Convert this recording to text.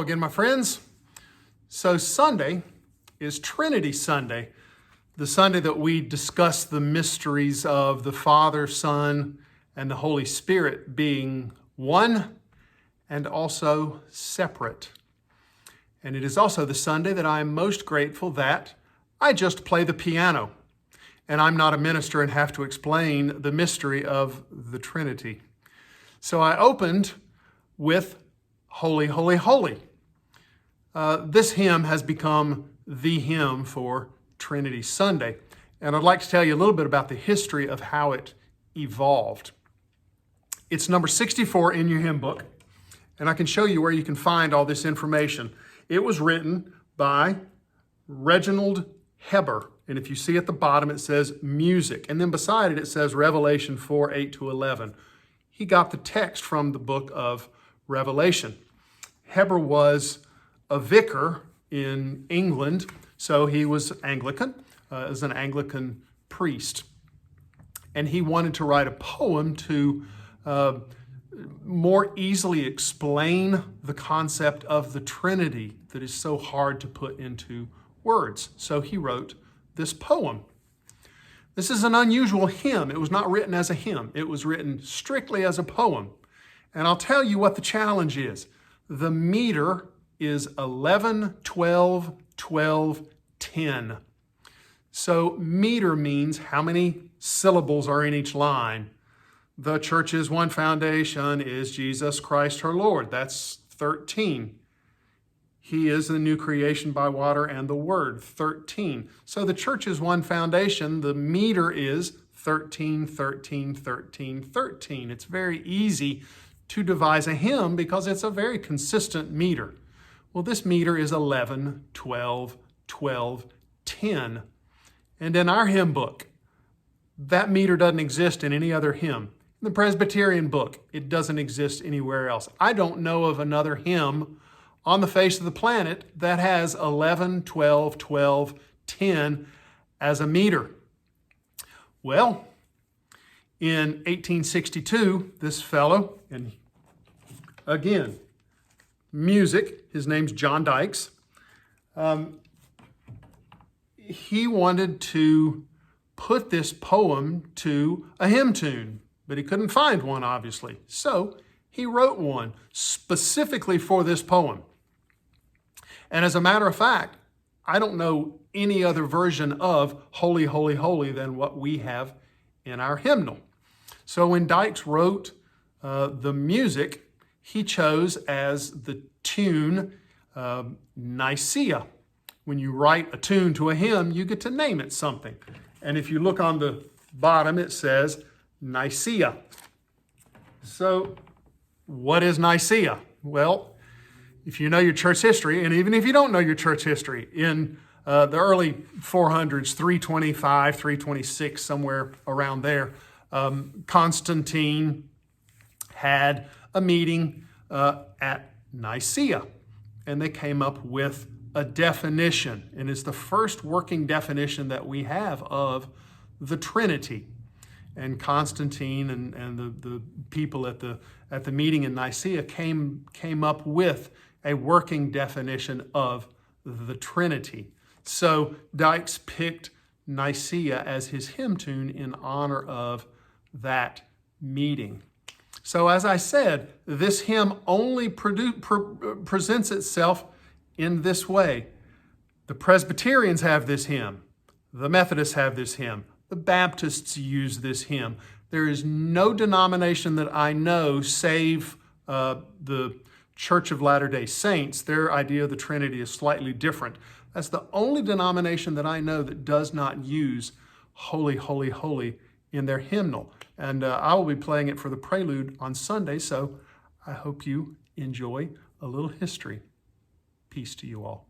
again, my friends. So Sunday is Trinity Sunday, the Sunday that we discuss the mysteries of the Father, Son, and the Holy Spirit being one and also separate. And it is also the Sunday that I am most grateful that I just play the piano and I'm not a minister and have to explain the mystery of the Trinity. So I opened with Holy, Holy, Holy. This hymn has become the hymn for Trinity Sunday. And I'd like to tell you a little bit about the history of how it evolved. It's number 64 in your hymn book, and I can show you where you can find all this information. It was written by Reginald Heber. And if you see at the bottom, it says music. And then beside it, it says Revelation 4, 8 to 11. He got the text from the book of Revelation. Heber was a vicar in England, so he was Anglican, as an Anglican priest. And he wanted to write a poem to more easily explain the concept of the Trinity that is so hard to put into words. So he wrote this poem. This is an unusual hymn. It was not written as a hymn. It was written strictly as a poem. And I'll tell you what the challenge is. The meter is 11, 12, 12, 10. So meter means how many syllables are in each line. The church's one foundation is Jesus Christ her Lord. That's 13. He is the new creation by water and the word, 13. So the church's one foundation, the meter is 13, 13, 13, 13. It's very easy to devise a hymn because it's a very consistent meter. Well, this meter is 11, 12, 12, 10. And in our hymn book, that meter doesn't exist in any other hymn. In the Presbyterian book, it doesn't exist anywhere else. I don't know of another hymn on the face of the planet that has 11, 12, 12, 10 as a meter. Well, in 1862, this fellow, and again, music, his name's John Dykes, he wanted to put this poem to a hymn tune, but he couldn't find one, obviously. So he wrote one specifically for this poem. And as a matter of fact, I don't know any other version of Holy, Holy, Holy than what we have in our hymnal. So when Dykes wrote the music, he chose as the tune Nicaea. When you write a tune to a hymn, you get to name it something. And if you look on the bottom, it says Nicaea. So what is Nicaea? Well, if you know your church history, and even if you don't know your church history, in the early 400s, 325, 326, somewhere around there, Constantine had a meeting at Nicaea, and they came up with a definition, and it's the first working definition that we have of the Trinity. And Constantine and the people at the meeting in Nicaea came up with a working definition of the Trinity. So Dykes picked Nicaea as his hymn tune in honor of that meeting. So as I said, this hymn only presents itself in this way. The Presbyterians have this hymn. The Methodists have this hymn. The Baptists use this hymn. There is no denomination that I know save the Church of Latter-day Saints. Their idea of the Trinity is slightly different. That's the only denomination that I know that does not use Holy, Holy, Holy in their hymnal. And I will be playing it for the prelude on Sunday, so I hope you enjoy a little history. Peace to you all.